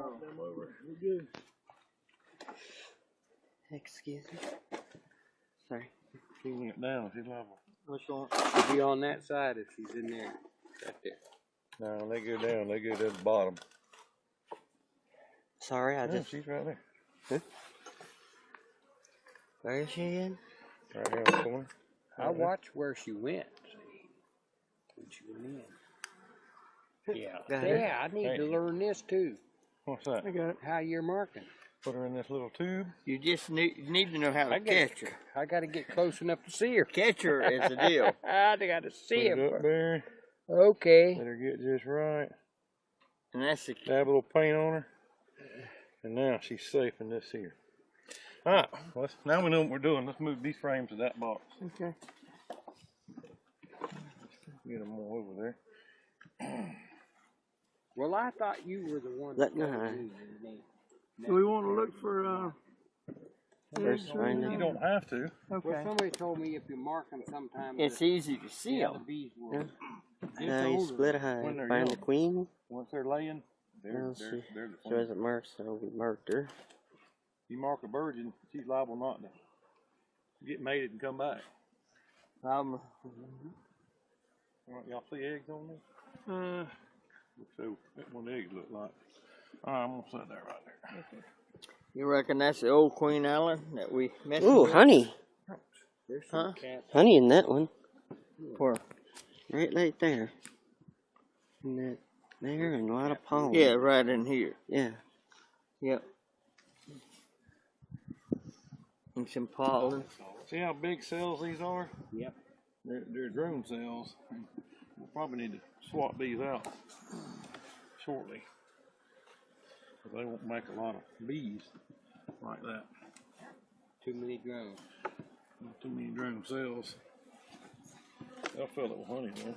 Them over. We good. Excuse me. Sorry. She went down. She's level. Which one? She'll be on that side if she's in there. Right there. No, they go down. They go to the bottom. Sorry, I just. She's right there. Huh? Where is she again? Right here on the corner. I watched where she went. See, when she went in. Yeah. Yeah, I need to learn this too. What's that? I got it. How you're marking. Put her in this little tube. You just need to know how to catch her. I got to get close enough to see her. Catch her is the deal. I got to see Put it her. up there. Okay. Let her get just right. And that's the Dab a little paint on her. And now she's safe in this here. Alright, now we know what we're doing. Let's move these frames to that box. Okay. Get them all over there. Well, I thought you were the one. Let me. Do we want to look for First find You it. don't have to. okay. Well, somebody told me if you mark them sometime. It's easy to see the them. bees will. Now you split a hive. when they're Find the young. queen. Once they're laying, they're Now the she queen. shows it marked, so we marked her. You mark a virgin, she's liable not to get mated and come back. Y'all see eggs on this? So that's what the eggs look like. Alright, I'm gonna set that right there. Okay. You reckon that's the old Queen Allen that we messed with? Ooh, honey. There's Huh? some cats. Honey in that one. For Right there. And that there and a lot of pollen. yeah, right in here. Yeah. Yep. And some pollen. See how big cells these are? Yep. They're drone cells. We'll probably need to swap these out shortly. Because they won't make a lot of bees like that. Too many drones. Not too many drone cells. They'll fill it with honey though.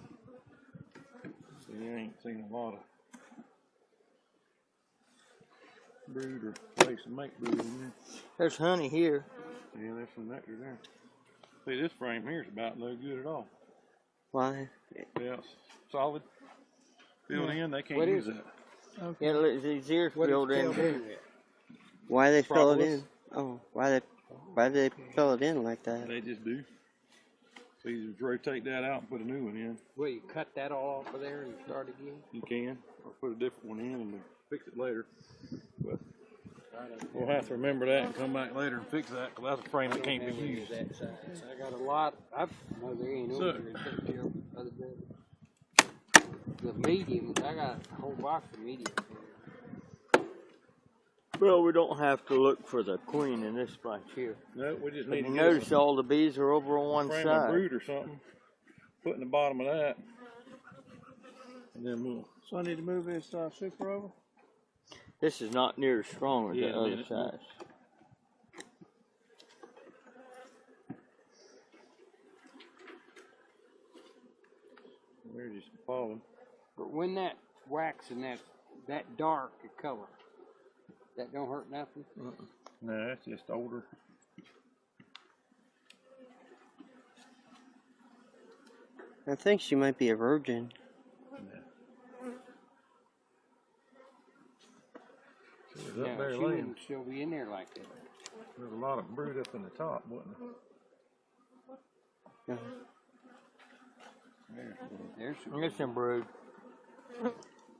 So you ain't seen a lot of brood or place to make brood in there. There's honey here. Yeah, there's some nectar there. See, this frame here is about no good at all. Why? Yeah, it's solid. Filled in, they can't What use is that. Okay. Yeah, look, these ears filled in. Why they fill it Propolis. in? Oh, why do they fill it in like that? They just do. So you just rotate that out and put a new one in. Well, you cut that all off of there and start again? You can, or put a different one in and fix it later. But we'll have to remember that and come back later and fix that, because that's a frame that can't be used. That size. I got a lot. No, there ain't So- over here to take care of other than the mediums. I got a whole box of mediums. Well, we don't have to look for the queen in this bunch here. No, we just But need you to notice get all the bees are over on a one frame of side. brood or something, put in the bottom of that, and then we'll. So I need to move this super over? This is not near as strong as Yeah, the other man, it- size. They're just falling. But when that wax and that dark color, that don't hurt nothing. No, that's just older. I think she might be a virgin. She was up Yeah, there she laying. wouldn't still be in there like that. There's a lot of brood up in the top, wasn't there? There's some. There's some brood.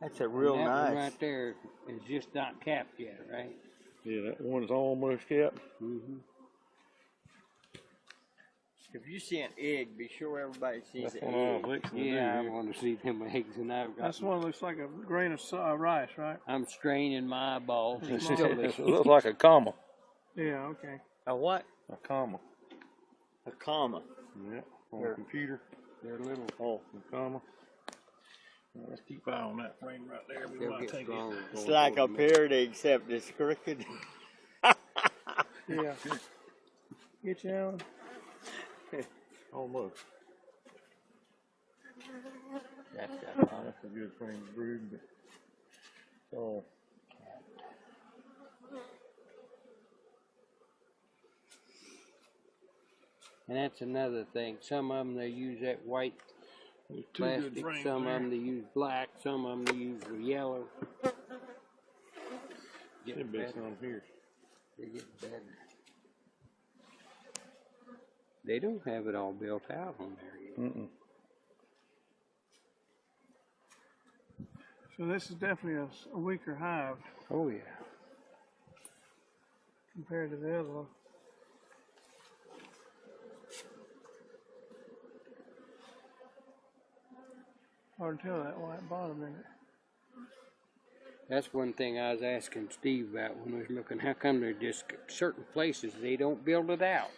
That's a real that one nice. right there is just not capped yet, right? Yeah, that one is almost capped. Mm-hmm. If you see an egg, be sure everybody sees That's the what I was egg. fixing to Yeah, I do. want to see them eggs, and I've got. That's one that looks like a grain of rice, right? I'm straining my eyeballs. It Still looks like a comma. Yeah, okay. A what? A comma. A comma. Yeah, on the computer. they're little. Oh, a comma. Well, let's keep eye on that frame right there. We They'll might get take stronger. it. It's like a parrot except it's crooked. Yeah. Get you out. Almost. That's That's a good frame of brood, but so And that's another thing. Some of them they use that white there's two good plastic. frames Some there. of them they use black. Some of them they use the yellow. getting Should be better. some here. They're getting better. They don't have it all built out on there yet. So this is definitely a weaker hive Oh yeah. compared to the other one. Hard to tell that white bottom in it. That's one thing I was asking Steve about when we was looking. How come they're just certain places they don't build it out?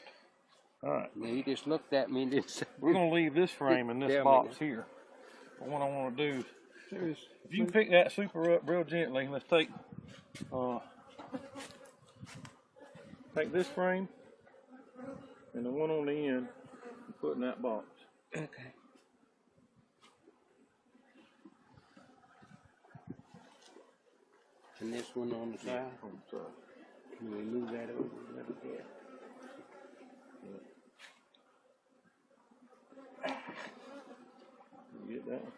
All right. And he just looked at me and didn't say. We're gonna leave this frame in this Tell me box that. here. But what I want to do Is if you can pick that super up real gently, let's take this frame and the one on the end and put in that box. Okay. And this one on the side. On the side. Can we move that over a little bit? You get that one?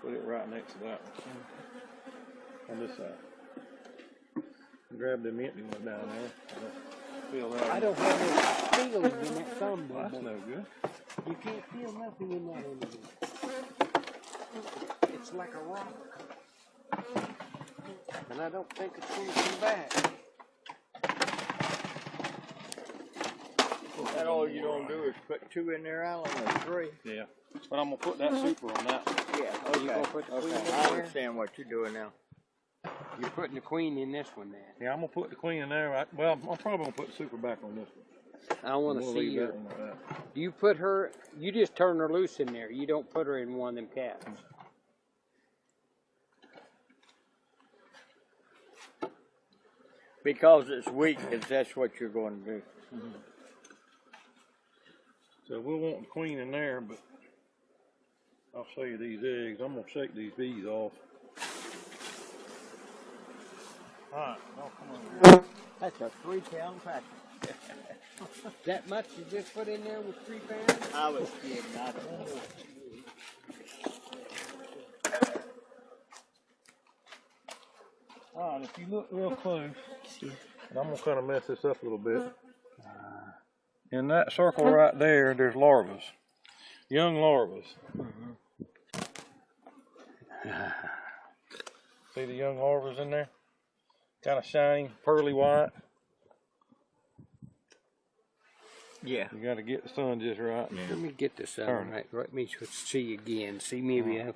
Put it right next to that one. On this side. Grab them empty ones down there. Fill that. I don't have no feeling in that thumb. Well, that's no good. You can't feel nothing in that anymore. It's like a rock. And I don't think it's going to come back. That all you don't do is put 2 in there, Alan, or 3? Yeah. But I'm gonna put that super on that one. Yeah, You gonna put the queen in I there? understand what you're doing now. You're putting the queen in this one then. Yeah, I'm gonna put the queen in there. Well, I'm probably gonna put the super back on this one. I want to We'll see leave her. that one like that. Do you put her, you just turn her loose in there. You don't put her in one of them caps. Because it's weak, that's what you're going to do. So we'll want the queen in there, but I'll show you these eggs. I'm gonna shake these bees off. Alright, now come on. That's a 3-pound package. That much you just put in there with 3 pounds? I was kidding. I don't know. Alright, if you look real close, and I'm gonna kind of mess this up a little bit. In that circle right there, there's larvas, young larvas. See the young larvas in there? Kind of shiny, pearly white. Yeah. You got to get the sun just right. Let me get this Turn on it. right. Let me see again. See maybe if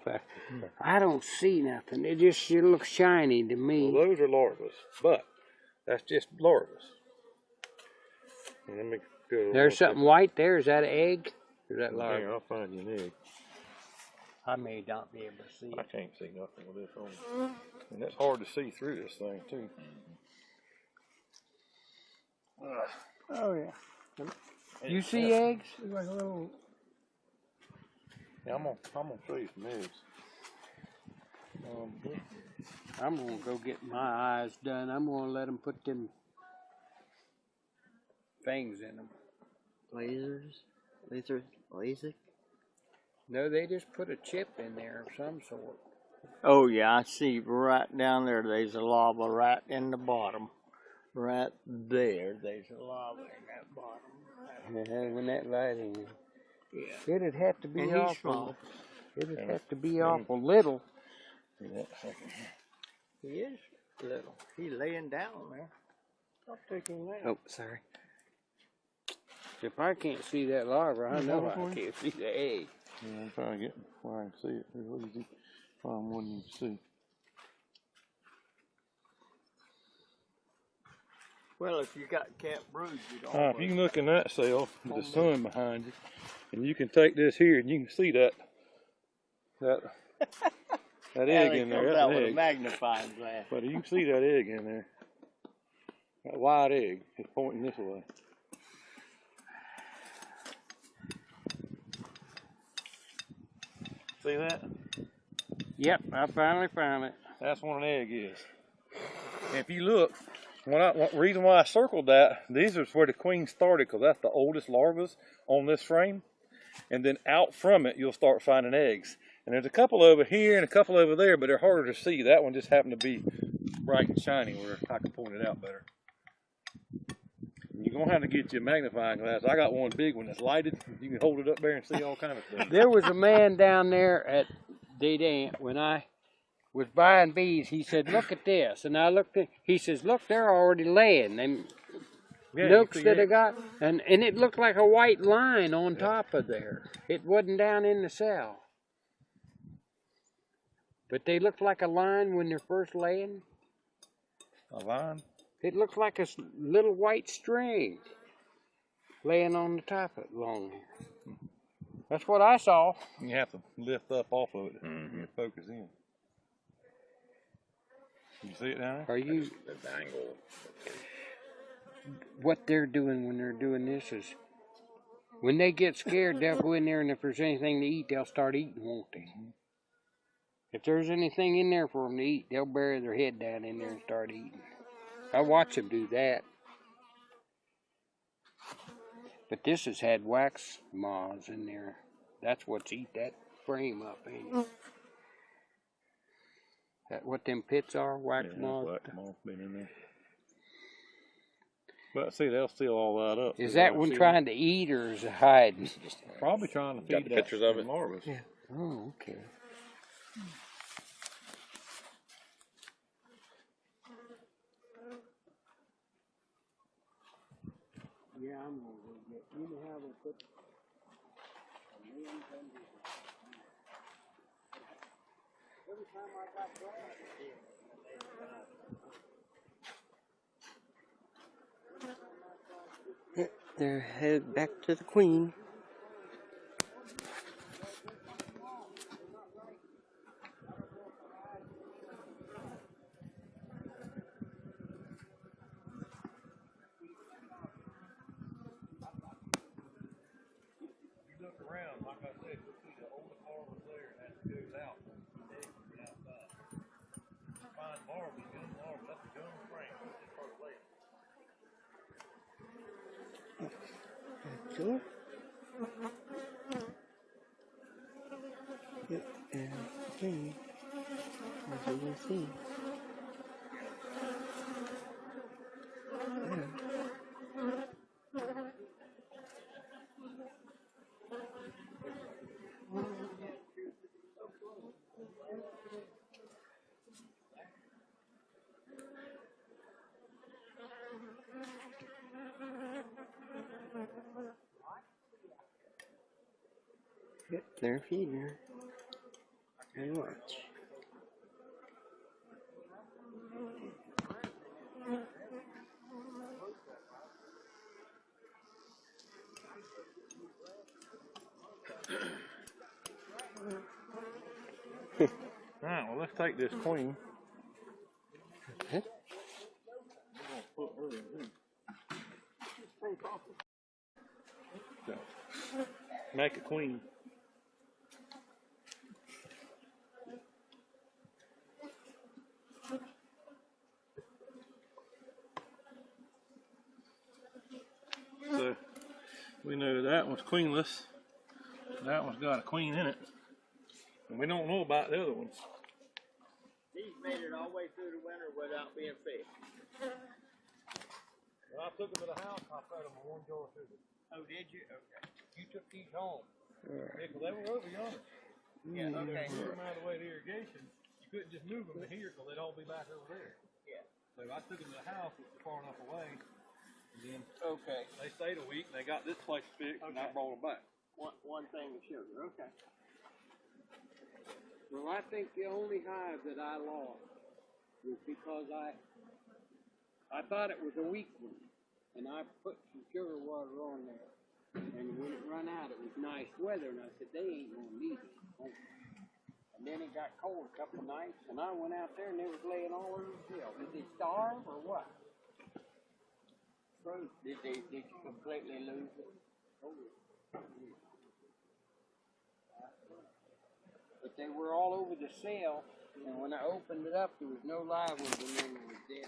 I don't see nothing. It just looks shiny to me. Well, those are larvas, but that's just larvas. And let me go. There's something white there. Is that an egg? Or is that Here, larva? I'll find you an egg. I may not be able to see I it. can't see nothing with this on. And it's hard to see through this thing too. oh yeah, You see eggs? it's like a little. Yeah, I'm gonna show you some eggs. I'm gonna go get my eyes done. I'm gonna let them put them things in them. Laser? No, they just put a chip in there of some sort. Oh, yeah, I see right down there, there's a lava right in the bottom. Right there, there's a lava in that bottom. When that light in there. Yeah. It'd have to be And he's awful. small. It'd have to be awful little. See that second. He is little. He's laying down there. I'll take him there. Oh, sorry. If I can't see that larva, I know I can't see the egg. Yeah, I'm trying to get where I can see it. What is it? Find one you can see. Well, if you got cat brood, you don't. If you can look in that cell with the sun behind you, and you can take this here, and you can see that egg in there. That's That an with a egg. magnifying glass. But you can see that egg in there. That white egg is pointing this way. See that? Yep, I finally found it. That's what an egg is. And if you look, reason why I circled that, these are where the queen started, because that's the oldest larvas on this frame. And then out from it, you'll start finding eggs. And there's a couple over here and a couple over there, but they're harder to see. That one just happened to be bright and shiny where I can point it out better. You're gonna have to get you a magnifying glass. I got one big one that's lighted. You can hold it up there and see all kind of stuff. There was a man down there at Date when I was buying bees. He said, "Look at this," and I looked at. He says, "Look, they're already laying them nooks that I got," and it looked like a white line on top of there. It wasn't down in the cell, but they looked like a line when they're first laying. A line? It looked like a little white string laying on the top of it long here. That's what I saw. You have to lift up off of it and focus in. You see it down there? Are you? The angle. What they're doing when they're doing this is, when they get scared, they'll go in there, and if there's anything to eat, they'll start eating, won't they? If there's anything in there for them to eat, they'll bury their head down in there and start eating. I watch them do that. But this has had wax moths in there. That's what's eat that frame up, ain't it? That what them pits are, wax moths? Wax moths been in there. But see, they'll seal all that up. Is that one trying to eat or is it hiding? Probably trying to feed Got the pictures of it. larvas. Yeah. Oh, okay. Yeah, I'm gonna go get. You know how they put a million tons of. Every time I got grass, They're headed back to the queen. Look around, like I said, you'll see the oldest larva's there, and that goes out. The eggs are outside. Find larvae, young larvae, that's a young frame. It's part of laying. Sure. Yep, and okay. As you can see. Yep, they're feeding her. And watch. Alright, well let's take this queen. Okay. We're gonna put her in here. So, make a queen. So we know that one's queenless. That one's got a queen in it. And we don't know about the other ones. These made it all the way through the winter without being fed. When I took them to the house, I fed them a 1 jar of sugar. Oh, did you? Okay. You took these home. Yeah, because they were over yonder. Yeah, okay. Move them out of the way to irrigation. You couldn't just move them to here because they'd all be back over there. Yeah. So I took them to the house, which was far enough away. And then Okay. they stayed a week and they got this place fixed and I brought them back. One thing of sugar. Okay. Well, I think the only hive that I lost was because I thought it was a weak one, and I put some sugar water on there. And when it run out, it was nice weather, and I said, they ain't gonna need it. And then it got cold a couple of nights, and I went out there, and they was laying all over the field. Did they starve or what? Did you completely lose it? But they were all over the cell, and when I opened it up, there was no live ones, and then it was dead.